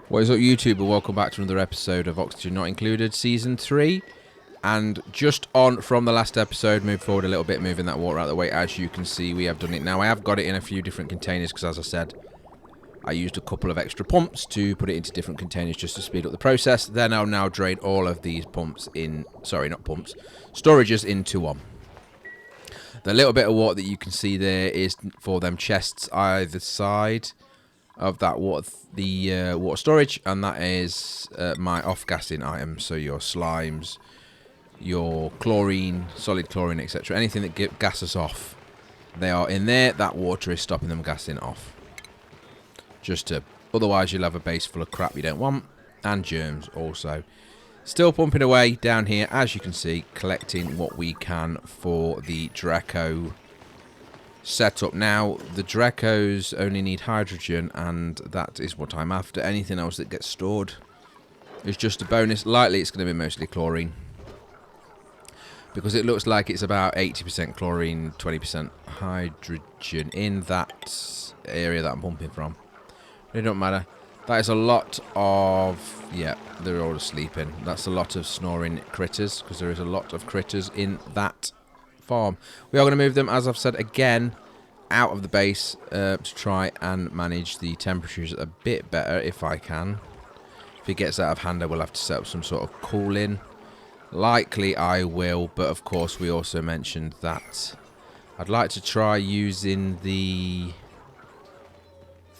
What is up, YouTube, and welcome back to another episode of Oxygen Not Included Season 3. And just on from the last episode, move forward a little bit, moving that water out of the way. As you can see, we have done it now. I have got it in a few different containers because, as I said, I used a couple of extra pumps to put it into different containers just to speed up the process. Then I'll now drain all of these pumps in, sorry, not pumps, storages into one. The little bit of water that you can see there is for them chests either side of that water, the water storage, and that is my off-gassing items. So your slimes, your chlorine, solid chlorine, etc. Anything that gasses off, they are in there. That water is stopping them gassing off. Just to, otherwise you'll have a base full of crap you don't want, and germs also. Still pumping away down here, as you can see, collecting what we can for the Draco setup. Now, the Dracos only need hydrogen, and that is what I'm after. Anything else that gets stored is just a bonus. Likely it's going to be mostly chlorine, because it looks like it's about 80% chlorine, 20% hydrogen in that area that I'm pumping from. It don't matter. That is a lot of... yeah, they're all sleeping. That's a lot of snoring critters, because there is a lot of critters in that farm. We are going to move them, as I've said again, out of the base to try and manage the temperatures a bit better if I can. If it gets out of hand, I will have to set up some sort of cooling. Likely I will, but of course we also mentioned that I'd like to try using the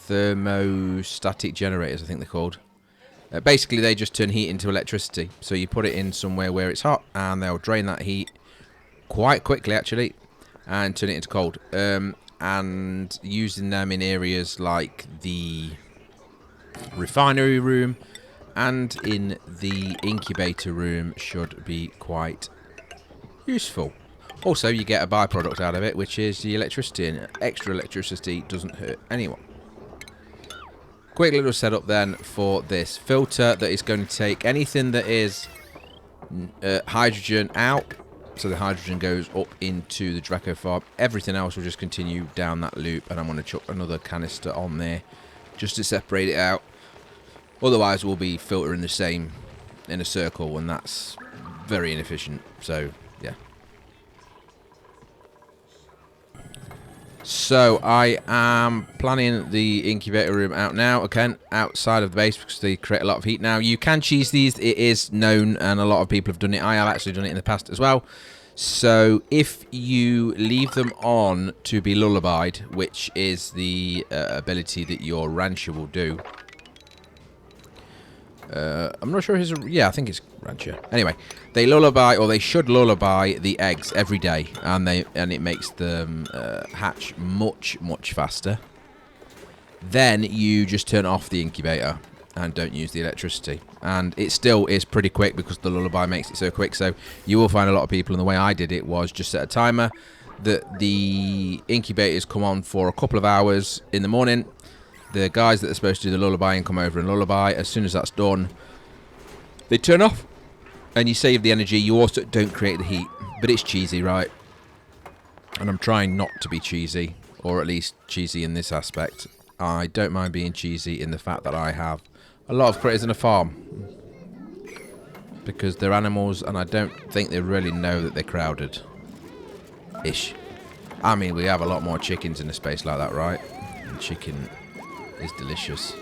thermostatic generators, I think they're called. Basically they just turn heat into electricity, so you put it in somewhere where it's hot and they'll drain that heat quite quickly actually and turn it into cold. And using them in areas like the refinery room and in the incubator room should be quite useful. Also, you get a byproduct out of it, which is the electricity, and extra electricity doesn't hurt anyone. Quick little setup then for this filter that is going to take anything that is hydrogen out. So the hydrogen goes up into the Draco farm. Everything else will just continue down that loop, and I'm going to chuck another canister on there just to separate it out. Otherwise we'll be filtering the same in a circle, and that's very inefficient. So yeah. So I am planning the incubator room out now, again, outside of the base, because they create a lot of heat. Now, you can cheese these. It is known, and a lot of people have done it. I have actually done it in the past as well. So if you leave them on to be lullabied, which is the ability that your rancher will do. I'm not sure his... yeah, I think it's rancher. Anyway, they lullaby, or they should lullaby the eggs every day, and it makes them hatch much faster. Then you just turn off the incubator and don't use the electricity, and it still is pretty quick because the lullaby makes it so quick. So you will find a lot of people, and the way I did it was just set a timer that the incubators come on for a couple of hours in the morning. The guys that are supposed to do the lullaby come over and lullaby. As soon as that's done, they turn off, and you save the energy. You also don't create the heat, but it's cheesy, right? And I'm trying not to be cheesy, or at least cheesy in this aspect. I don't mind being cheesy in the fact that I have a lot of critters in a farm, because they're animals, and I don't think they really know that they're crowded. Ish. I mean, we have a lot more chickens in a space like that, right? And chicken is delicious.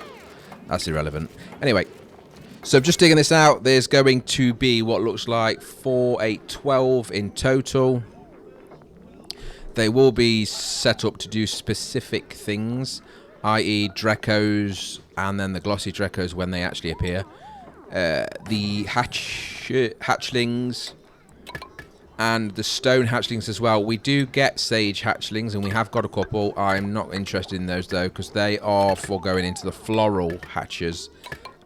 That's irrelevant. Anyway, so just digging this out, there's going to be what looks like 4, 8, 12 in total. They will be set up to do specific things, i.e. Dracos, and then the glossy Dracos when they actually appear. The hatchlings and the stone hatchlings as well. We do get sage hatchlings, and we have got a couple. I'm not interested in those though, because they are for going into the floral hatches,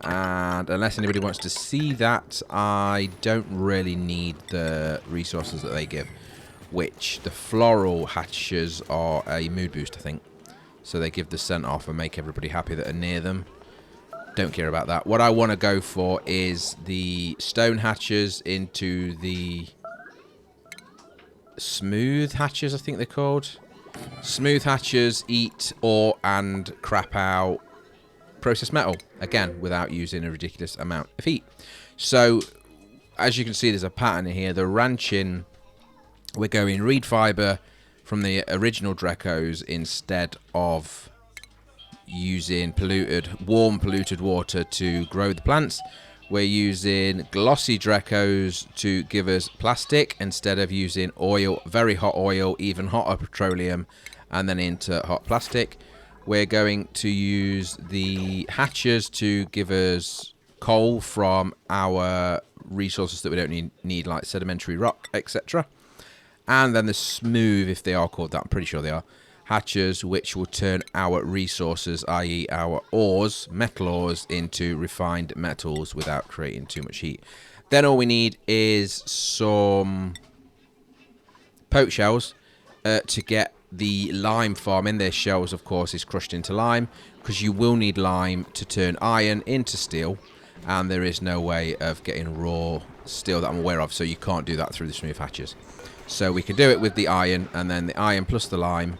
and unless anybody wants to see that, I don't really need the resources that they give, which the floral hatches are a mood boost, I think. So they give the scent off and make everybody happy that are near them. Don't care about that. What I want to go for is the stone hatches into the smooth hatches, I think they're called. Smooth hatches eat ore and crap out process metal, again, without using a ridiculous amount of heat. So, as you can see, there's a pattern here. The ranching, we're going reed fiber from the original 𝐑𝐄𝐋𝐀𝐓𝐄𝐃 instead of using warm polluted water to grow the plants. We're using glossy 𝐑𝐄𝐋𝐃s to give us plastic instead of using oil, very hot oil, even hotter petroleum, and then into hot plastic. We're going to use the hatches to give us coal from our resources that we don't need like sedimentary rock, etc. And then the smooth, if they are called that, I'm pretty sure they are, hatches, which will turn our resources, i.e. our ores, metal ores, into refined metals without creating too much heat. Then all we need is some poke shells to get the lime farm in. Their shells, of course, is crushed into lime, because you will need lime to turn iron into steel, and there is no way of getting raw steel that I'm aware of, so you can't do that through the smooth hatches. So we can do it with the iron, and then the iron plus the lime,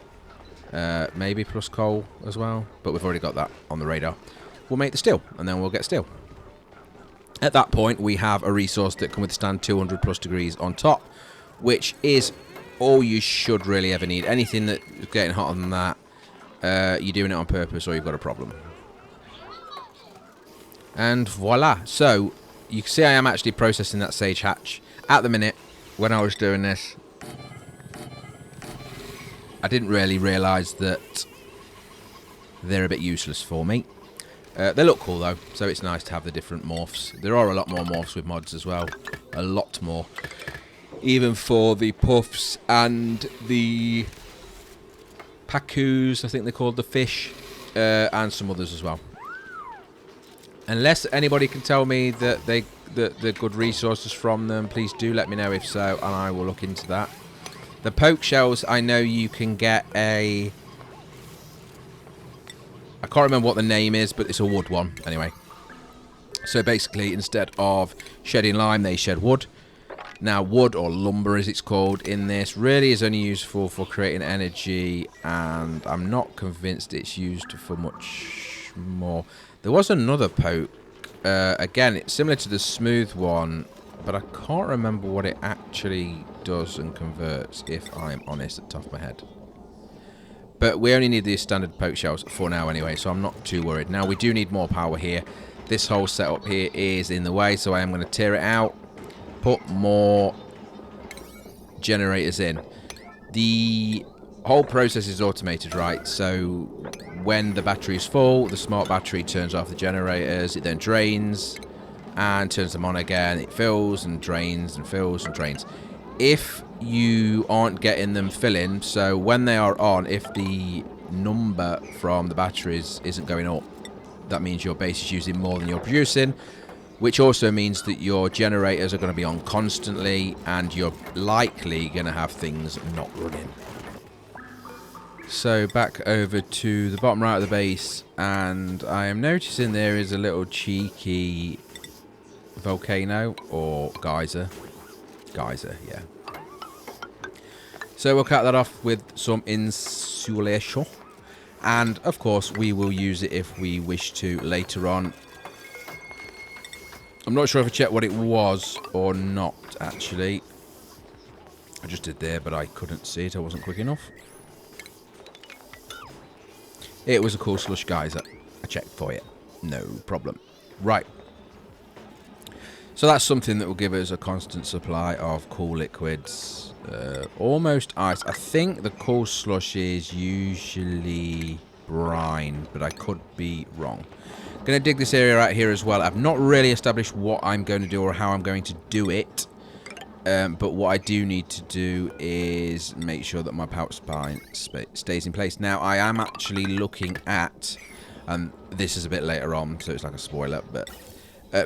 maybe plus coal as well, but we've already got that on the radar. We'll make the steel, and then we'll get steel. At that point, we have a resource that can withstand 200 plus degrees on top, which is all you should really ever need. Anything that's getting hotter than that, you're doing it on purpose or you've got a problem. And voila. So, you can see I am actually processing that sage hatch. At the minute, when I was doing this, I didn't really realise that they're a bit useless for me. They look cool though, so it's nice to have the different morphs. There are a lot more morphs with mods as well. A lot more. Even for the puffs and the pacus, I think they're called, the fish, and some others as well. Unless anybody can tell me that they're good resources from them, please do let me know if so, and I will look into that. The poke shells, I know you can get a... I can't remember what the name is, but it's a wood one, anyway. So basically, instead of shedding lime, they shed wood. Now, wood, or lumber as it's called in this, really is only useful for creating energy, and I'm not convinced it's used for much more. There was another poke. Again, it's similar to the smooth one, but I can't remember what it actually does and converts, if I'm honest at the top of my head. But we only need the standard poke shells for now anyway, so I'm not too worried. Now, we do need more power here. This whole setup here is in the way, so I am going to tear it out, put more generators in. The whole process is automated, right? So when the battery is full, the smart battery turns off the generators, it then drains and turns them on again. It fills and drains and fills and drains. If you aren't getting them filling, so when they are on, if the number from the batteries isn't going up, that means your base is using more than you're producing, which also means that your generators are going to be on constantly, and you're likely going to have things not running. So back over to the bottom right of the base, and I am noticing there is a little cheeky volcano, or geyser. Geyser, yeah. So we'll cut that off with some insulation, and of course we will use it if we wish to later on. I'm not sure if I checked what it was or not, actually. I just did there, but I couldn't see it. I wasn't quick enough. It was a cool slush geyser. I checked for it. No problem. Right. So that's something that will give us a constant supply of cool liquids. Almost ice. I think the cool slush is usually brine, but I could be wrong. Going to dig this area out here as well. I've not really established what I'm going to do or how I'm going to do it. But what I do need to do is make sure that my power spine stays in place. Now, I am actually looking at, and this is a bit later on, so it's like a spoiler, but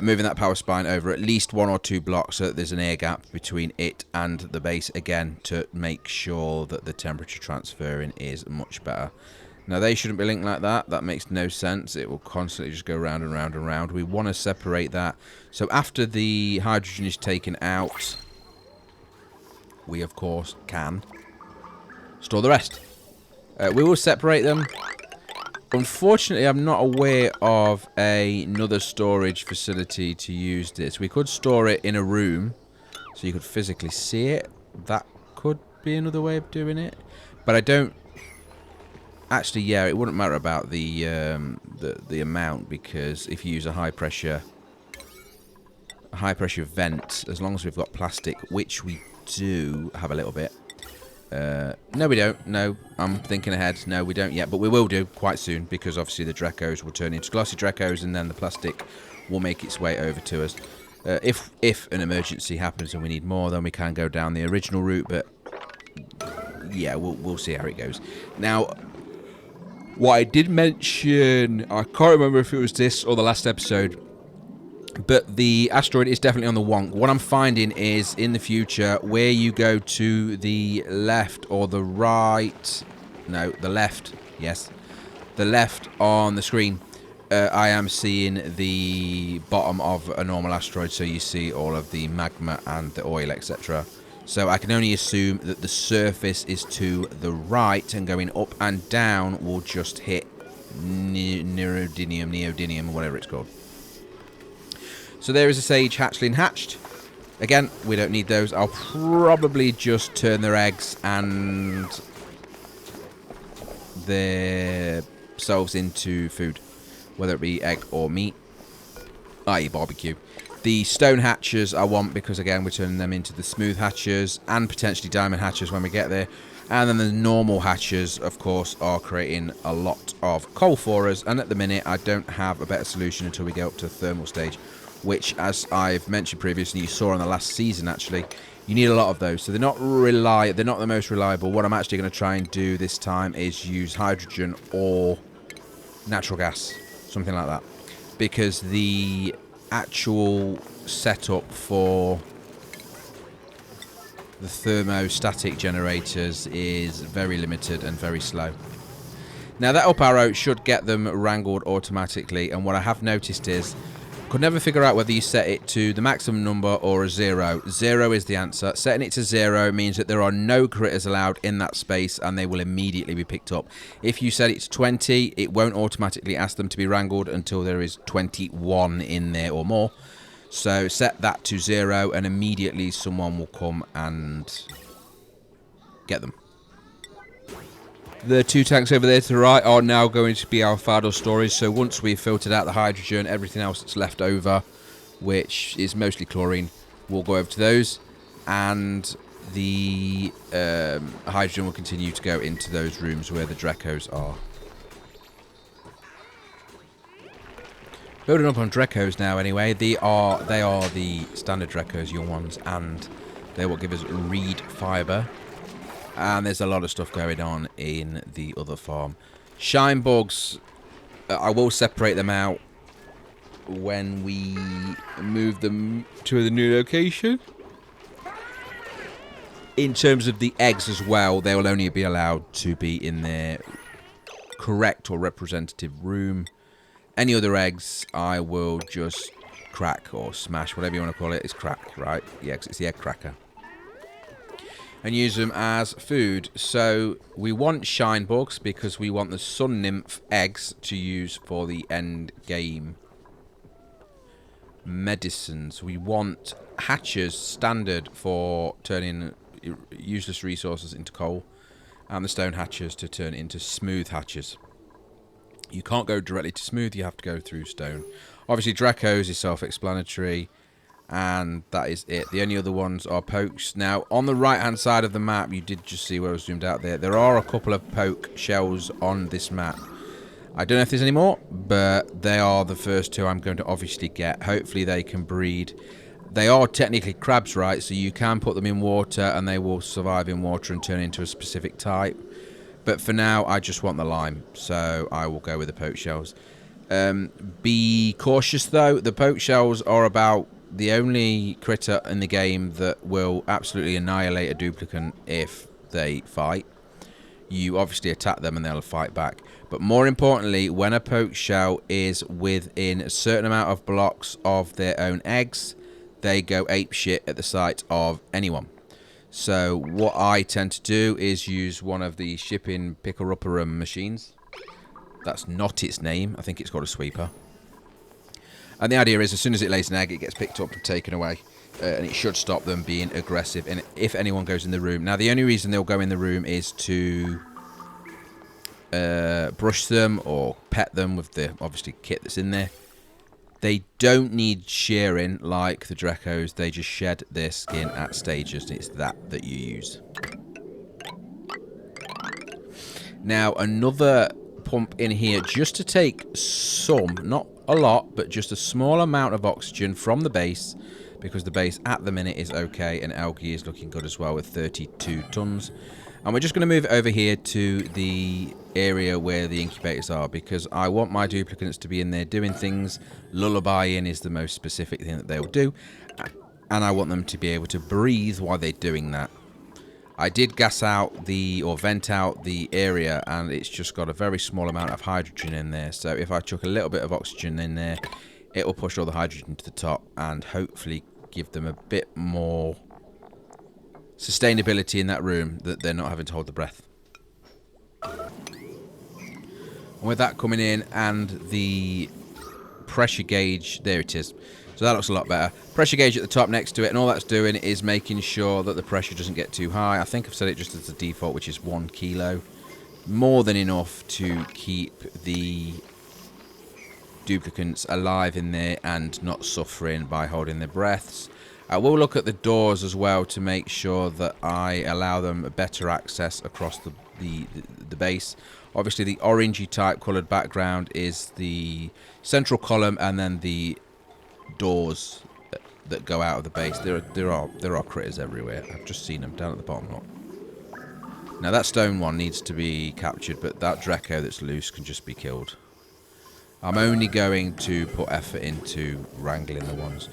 moving that power spine over at least 1 or 2 blocks so that there's an air gap between it and the base, again, to make sure that the temperature transferring is much better. Now, they shouldn't be linked like that. That makes no sense. It will constantly just go round and round and round. We want to separate that. So after the hydrogen is taken out, we, of course, can store the rest. We will separate them Unfortunately, I'm not aware of another storage facility to use this. We could store it in a room, so you could physically see it. That could be another way of doing it. But I don't... Actually, yeah, it wouldn't matter about the amount, because if you use a high pressure vent, as long as we've got plastic, which we do have a little bit. No, we don't. No, I'm thinking ahead. No, we don't yet, but we will do quite soon, because obviously the Drekos will turn into glossy Drekos, and then the plastic will make its way over to us. If an emergency happens and we need more, then we can go down the original route, but yeah, we'll see how it goes. Now, what I did mention, I can't remember if it was this or the last episode, but the asteroid is definitely on the wonk. What I'm finding is, in the future, where you go to the left or the right... No, the left. Yes. The left on the screen. I am seeing the bottom of a normal asteroid, so you see all of the magma and the oil, etc. So I can only assume that the surface is to the right, and going up and down will just hit neodymium, whatever it's called. So there is a sage hatchling hatched. Again, we don't need those. I'll probably just turn their eggs and their selves into food, whether it be egg or meat, i.e. barbecue. The stone hatchers I want, because again we're turning them into the smooth hatchers and potentially diamond hatchers when we get there. And then the normal hatchers, of course, are creating a lot of coal for us. And at the minute, I don't have a better solution until we get up to the thermal stage, which, as I've mentioned previously, you saw on the last season, actually, you need a lot of those. So they're not the most reliable. What I'm actually going to try and do this time is use hydrogen or natural gas, something like that, because the actual setup for the thermostatic generators is very limited and very slow. Now, that up arrow should get them wrangled automatically, and what I have noticed is, could never figure out whether you set it to the maximum number or a 0. 0 is the answer. Setting it to 0 means that there are no critters allowed in that space, and they will immediately be picked up. If you set it to 20, it won't automatically ask them to be wrangled until there is 21 in there or more. So set that to 0, and immediately someone will come and get them. The two tanks over there to the right are now going to be our Fardor storage. So once we've filtered out the hydrogen, everything else that's left over, which is mostly chlorine, will go over to those. And the hydrogen will continue to go into those rooms where the Drekos are. Building up on Drekos now anyway. They are the standard Drekos, young ones, and they will give us reed fibre. And there's a lot of stuff going on in the other farm. Shine bugs, I will separate them out when we move them to the new location. In terms of the eggs as well, they will only be allowed to be in their correct or representative room. Any other eggs, I will just crack or smash, whatever you want to call it. It's crack, right? Yeah, 'cause it's the egg cracker. And use them as food. So we want shine bugs because we want the sun nymph eggs to use for the end game medicines. We want hatchers standard for turning useless resources into coal, and the stone hatchers to turn into smooth hatchers. You can't go directly to smooth, you have to go through stone. Obviously Drekos is self-explanatory, and that is it. The only other ones are pokes. Now, on the right-hand side of the map, you did just see where I was zoomed out there. There are a couple of poke shells on this map. I don't know if there's any more, but they are the first two I'm going to obviously get. Hopefully they can breed. They are technically crabs, right? So you can put them in water, and they will survive in water and turn into a specific type. But for now, I just want the lime, so I will go with the poke shells. Be cautious, though. The poke shells are about the only critter in the game that will absolutely annihilate a duplicant if they fight. You obviously attack them and they'll fight back. But more importantly, when a poke shell is within a certain amount of blocks of their own eggs, they go apeshit at the sight of anyone. So what I tend to do is use one of the shipping picker-upper machines That's not its name. I think it's called a sweeper. And the idea is as soon as it lays an egg, it gets picked up and taken away. And it should stop them being aggressive. And if anyone goes in the room... Now, the only reason they'll go in the room is to brush them or pet them with the, obviously, kit that's in there. They don't need shearing like the Dracos. They just shed their skin at stages. And it's that you use. Now, another pump in here just to take some, not a lot, but just a small amount of oxygen from the base, because the base at the minute is okay, and algae is looking good as well with 32 tons. And we're just going to move it over here to the area where the incubators are, because I want my duplicants to be in there doing things. Lullabying is the most specific thing that they'll do, and I want them to be able to breathe while they're doing that. I did gas out or vent out the area, and it's just got a very small amount of hydrogen in there. So if I chuck a little bit of oxygen in there, it will push all the hydrogen to the top and hopefully give them a bit more sustainability in that room, that they're not having to hold the breath. And with that coming in and the pressure gauge, there it is. So that looks a lot better. Pressure gauge at the top next to it, and all that's doing is making sure that the pressure doesn't get too high. I think I've set it just as the default, which is 1 kilo. More than enough to keep the duplicants alive in there and not suffering by holding their breaths. I will look at the doors as well to make sure that I allow them a better access across the base. Obviously, the orangey type coloured background is the central column, and then the doors that go out of the base. There are critters everywhere. I've just seen them down at the bottom. Now that stone one needs to be captured, but that Draco that's loose can just be killed. I'm only going to put effort into wrangling the ones.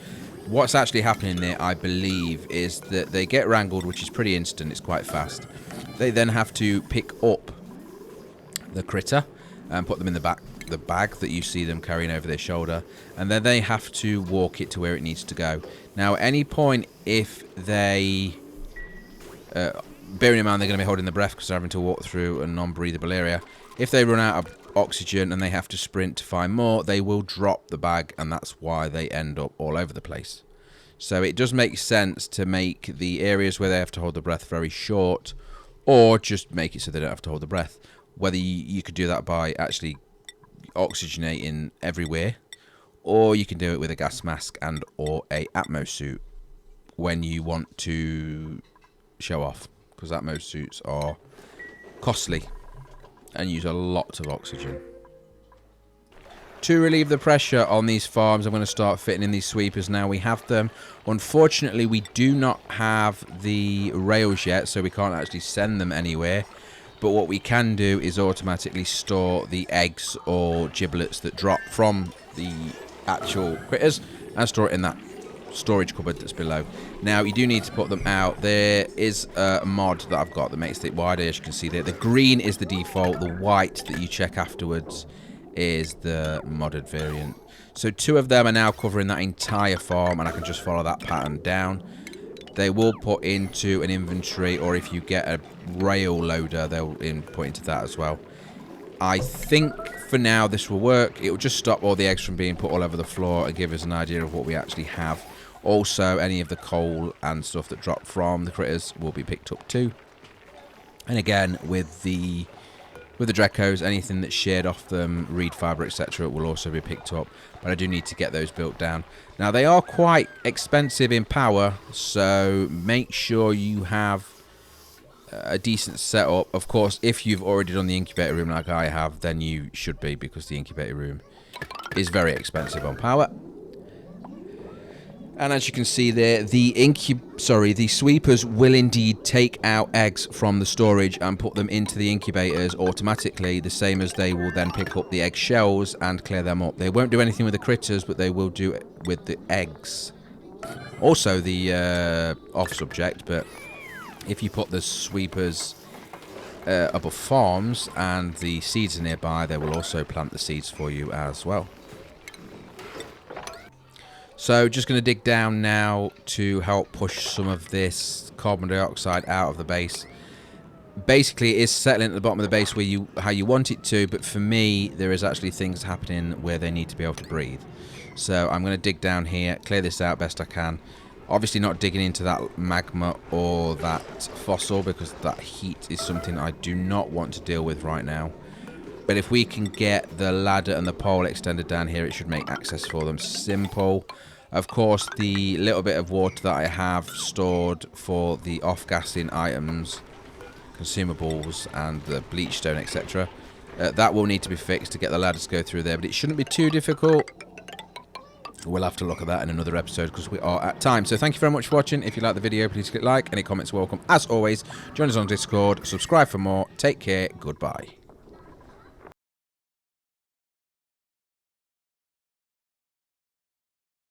What's actually happening there, I believe, is that they get wrangled, which is pretty instant. It's quite fast. They then have to pick up the critter and put them in the bag that you see them carrying over their shoulder, and then they have to walk it to where it needs to go. Now, at any point, if they, bearing in mind they're going to be holding the breath because they're having to walk through a non-breathable area, if they run out of oxygen and they have to sprint to find more, they will drop the bag, and that's why they end up all over the place. So it does make sense to make the areas where they have to hold the breath very short, or just make it so they don't have to hold the breath. Whether you could do that by actually oxygenating everywhere, or you can do it with a gas mask and or a Atmos suit when you want to show off, because Atmos suits are costly and use a lot of oxygen. To relieve the pressure on these farms, I'm going to start fitting in these sweepers now. We have them. Unfortunately, we do not have the rails yet, so we can't actually send them anywhere. But what we can do is automatically store the eggs or giblets that drop from the actual critters and store it in that storage cupboard that's below. Now, you do need to put them out. There is a mod that I've got that makes it wider, as you can see there. The green is the default. The white that you check afterwards is the modded variant. So 2 of them are now covering that entire farm, and I can just follow that pattern down. They will put into an inventory, or if you get a rail loader, they'll put into that as well. I think for now this will work. It will just stop all the eggs from being put all over the floor and give us an idea of what we actually have. Also, any of the coal and stuff that drop from the critters will be picked up too. And again, with the Dracos, anything that's shared off them, reed fibre, etc., will also be picked up. But I do need to get those built down. Now, they are quite expensive in power, so make sure you have a decent setup. Of course, if you've already done the incubator room like I have, then you should be, because the incubator room is very expensive on power. And as you can see there, the sweepers will indeed take out eggs from the storage and put them into the incubators automatically, the same as they will then pick up the egg shells and clear them up. They won't do anything with the critters, but they will do it with the eggs. Also, the off subject, but if you put the sweepers above farms and the seeds are nearby, they will also plant the seeds for you as well. So just going to dig down now to help push some of this carbon dioxide out of the base. basically it is settling at the bottom of the base where how you want it to, but for me there is actually things happening where they need to be able to breathe. So I'm going to dig down here, clear this out best I can. Obviously not digging into that magma or that fossil, because that heat is something I do not want to deal with right now. But if we can get the ladder and the pole extended down here, it should make access for them simple. Of course, the little bit of water that I have stored for the off-gassing items, consumables, and the bleach stone, etc., that will need to be fixed to get the ladder to go through there. But it shouldn't be too difficult. We'll have to look at that in another episode because we are at time. So thank you very much for watching. If you like the video, please click like. Any comments are welcome. As always, join us on Discord. Subscribe for more. Take care. Goodbye.